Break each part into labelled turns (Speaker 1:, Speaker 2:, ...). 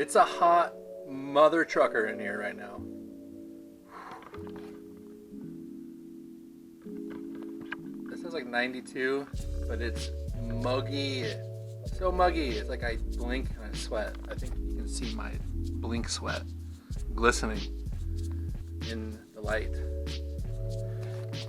Speaker 1: It's a hot mother trucker in here right now. This is like 92, but it's muggy. So muggy. It's like I blink and I sweat. I think you can see my blink sweat glistening in the light.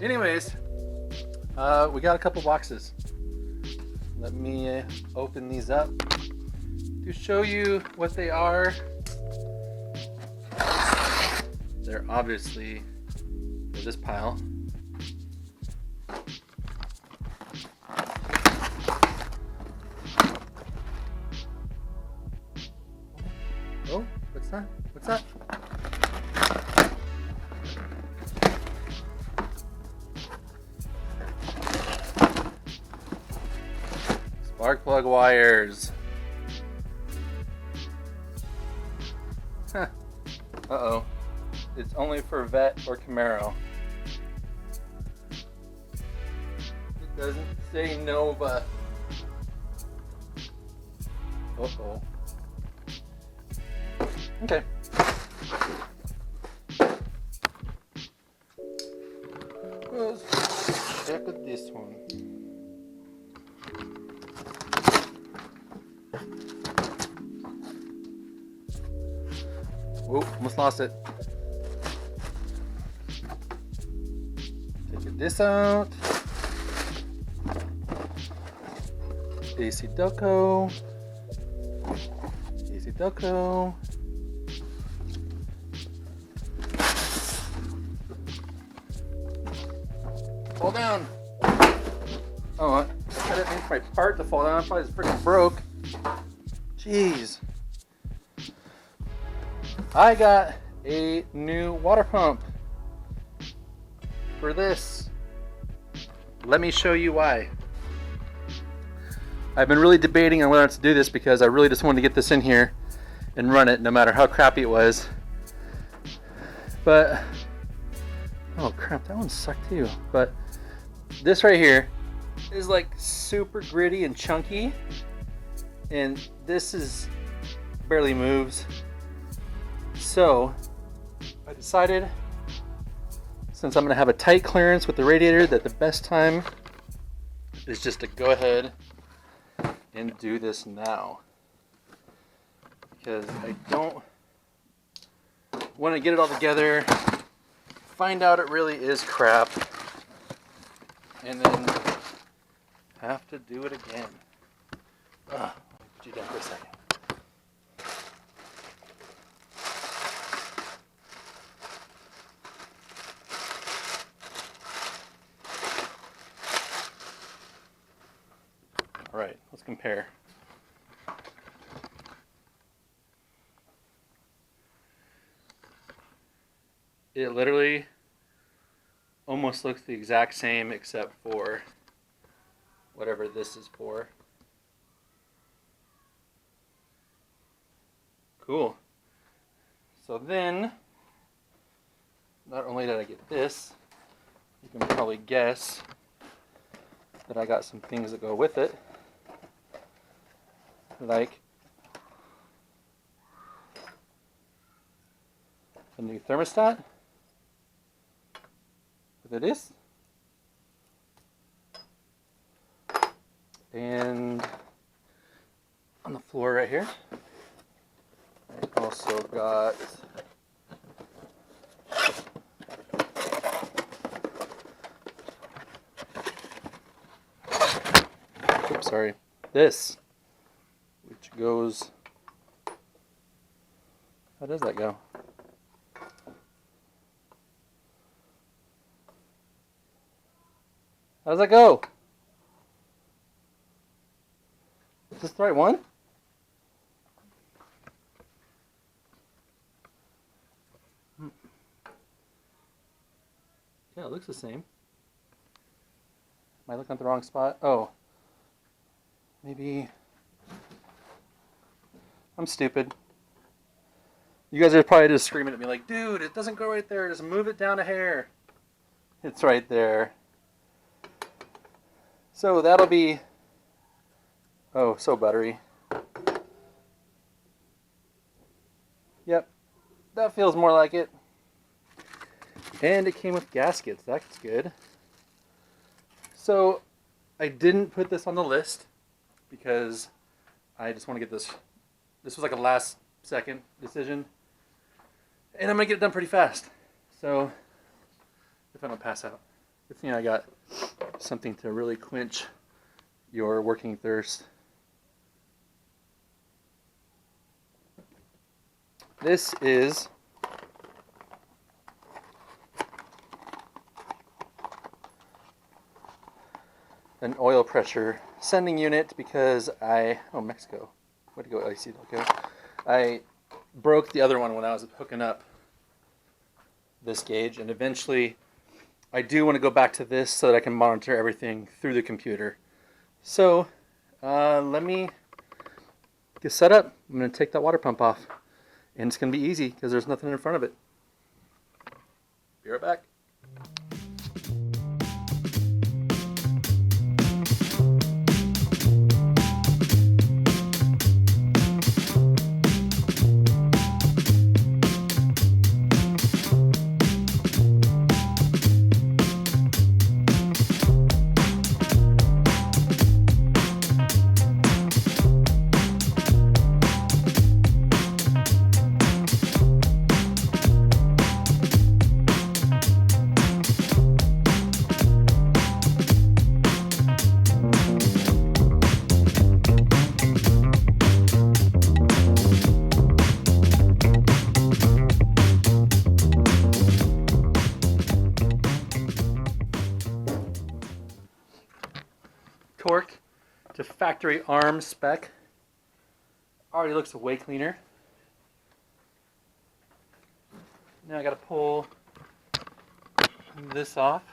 Speaker 1: Anyways, we got a couple boxes. Let me open these up to show you what they are. They're obviously in this pile. Oh, what's that? What's that? Spark plug wires. Huh. Uh-oh. It's only for Vet or Camaro. It doesn't say Nova. Uh-oh. Okay. Let's check out this one. Whoa, almost lost it. Take this out. AC Delco. AC Delco. Fall down. Oh, I didn't mean for my part to fall down. I probably just freaking broke. Jeez. I got a new water pump for this. Let me show you why. I've been really debating on whether to do this because I really just wanted to get this in here and run it no matter how crappy it was. But, oh crap, that one sucked too. But this right here is like super gritty and chunky, and this is barely moves. So I decided, since I'm going to have a tight clearance with the radiator, that the best time is just to go ahead and do this now, because I don't want to get it all together, find out it really is crap, and then have to do it again. Let me put you down for a second. All right, let's compare. It literally almost looks the exact same except for whatever this is for. Cool. So then, not only did I get this, you can probably guess that I got some things that go with it, like a new thermostat with this, and on the floor right here I also got sorry, this, which goes, how does that go? How does that go? Is this the right one? Yeah, it looks the same. Am I looking at the wrong spot? Oh. Maybe I'm stupid. You guys are probably just screaming at me like, dude, it doesn't go right there. Just move it down a hair. It's right there. So that'll be, oh, so buttery. Yep, that feels more like it. And it came with gaskets. That's good. So I didn't put this on the list because I just want to get this. This was like a last second decision. And I'm going to get it done pretty fast. So if I don't pass out. Good thing I got something to really quench your working thirst. This is an oil pressure sending unit because Mexico. Way to go, IC Delco. I broke the other one when I was hooking up this gauge, and eventually I do want to go back to this so that I can monitor everything through the computer. So let me get set up. I'm going to take that water pump off, and it's going to be easy because there's nothing in front of it. Be right back. Torque to factory arm spec. Already looks way cleaner. Now I gotta pull this off.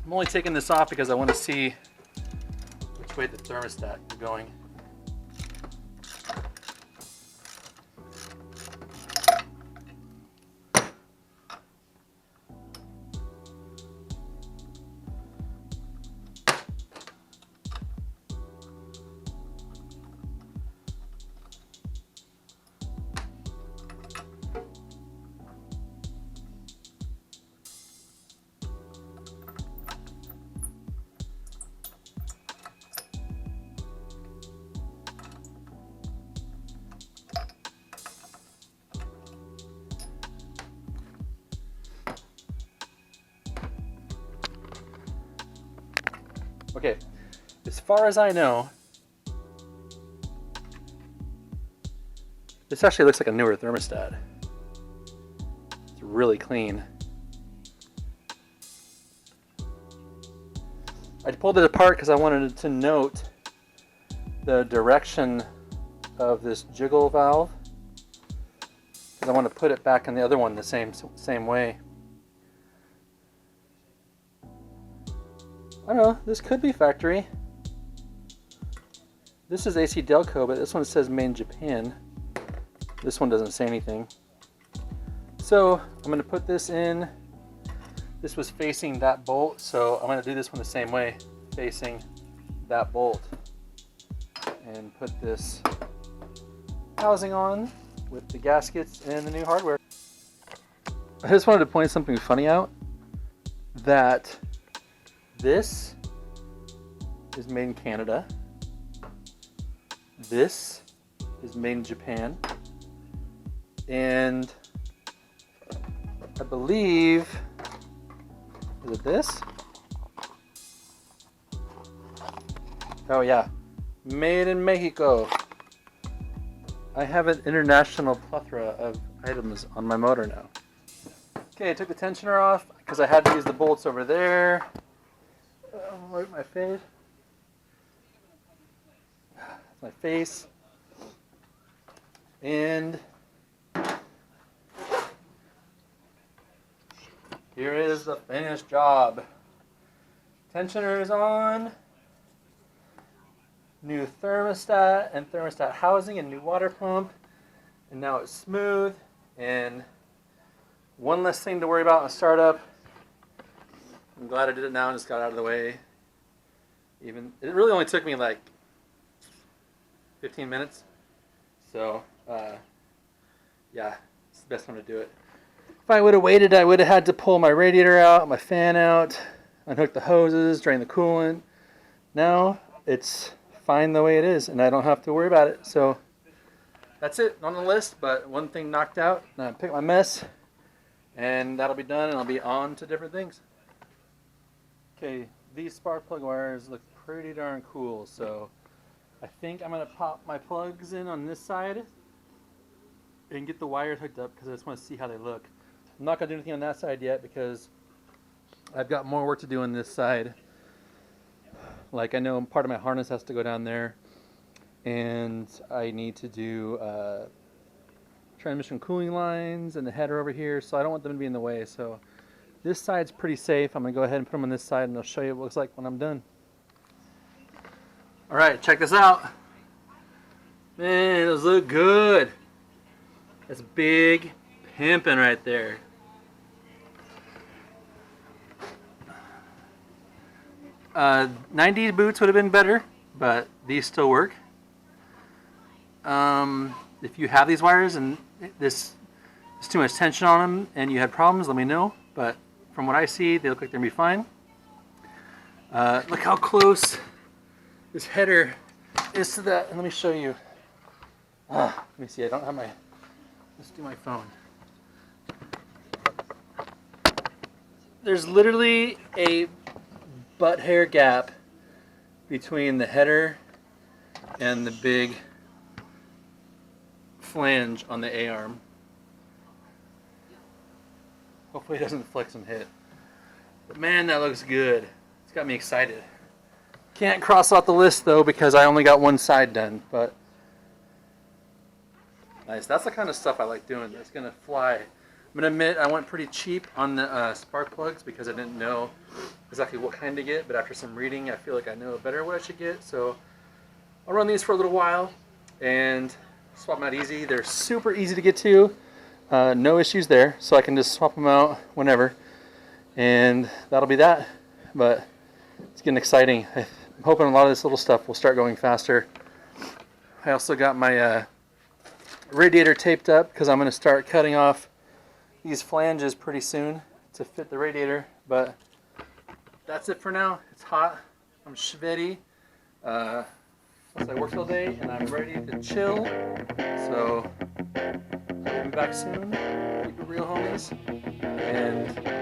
Speaker 1: I'm only taking this off because I want to see which way the thermostat is going. Okay, as far as I know, this actually looks like a newer thermostat. It's really clean. I pulled it apart because I wanted to note the direction of this jiggle valve, because I want to put it back in the other one the same way. I don't know, this could be factory. This is AC Delco, but this one says made in Japan. This one doesn't say anything. So I'm going to put this in. This was facing that bolt, so I'm going to do this one the same way, facing that bolt. And put this housing on with the gaskets and the new hardware. I just wanted to point something funny out, that this is made in Canada. This is made in Japan. And I believe, is it this? Oh yeah, made in Mexico. I have an international plethora of items on my motor now. Okay, I took the tensioner off because I had to use the bolts over there. Wipe my face. That's my face. And here is the finished job. Tensioner is on. New thermostat and thermostat housing and new water pump. And now it's smooth. And one less thing to worry about in startup. I'm glad I did it now and just got out of the way. Even it really only took me like 15 minutes. So yeah, it's the best time to do it. If I would have waited, I would have had to pull my radiator out, my fan out, unhook the hoses, drain the coolant. Now it's fine the way it is, and I don't have to worry about it. So that's it on the list, but one thing knocked out. Now I pick my mess, and that'll be done, and I'll be on to different things. Okay, these spark plug wires look pretty darn cool, so I think I'm going to pop my plugs in on this side and get the wires hooked up because I just want to see how they look. I'm not going to do anything on that side yet because I've got more work to do on this side. Like I know part of my harness has to go down there, and I need to do transmission cooling lines and the header over here, so I don't want them to be in the way. So this side's pretty safe. I'm going to go ahead and put them on this side, and I'll show you what it looks like when I'm done. Alright, check this out. Man, those look good. That's big pimping right there. '90s boots would have been better, but these still work. If you have these wires and there's too much tension on them and you had problems, let me know. But from what I see, they look like they're going to be fine. Look how close this header is to that. And let me show you. Let me see. I don't have my... Let's do my phone. There's literally a butt hair gap between the header and the big flange on the A-arm. Hopefully it doesn't flex and hit. But man, that looks good. It's got me excited. Can't cross out the list though because I only got one side done, but nice. That's the kind of stuff I like doing. That's gonna fly. I'm gonna admit I went pretty cheap on the spark plugs because I didn't know exactly what kind to get, but after some reading I feel like I know better what I should get. So I'll run these for a little while and swap them out easy. They're super easy to get to. No issues there, so I can just swap them out whenever, and that'll be that. But it's getting exciting. I'm hoping a lot of this little stuff will start going faster. I also got my radiator taped up because I'm going to start cutting off these flanges pretty soon to fit the radiator. But that's it for now. It's hot. I'm sweaty. I worked all day and I'm ready to chill. So I'll be back soon. Keep it real, homies. And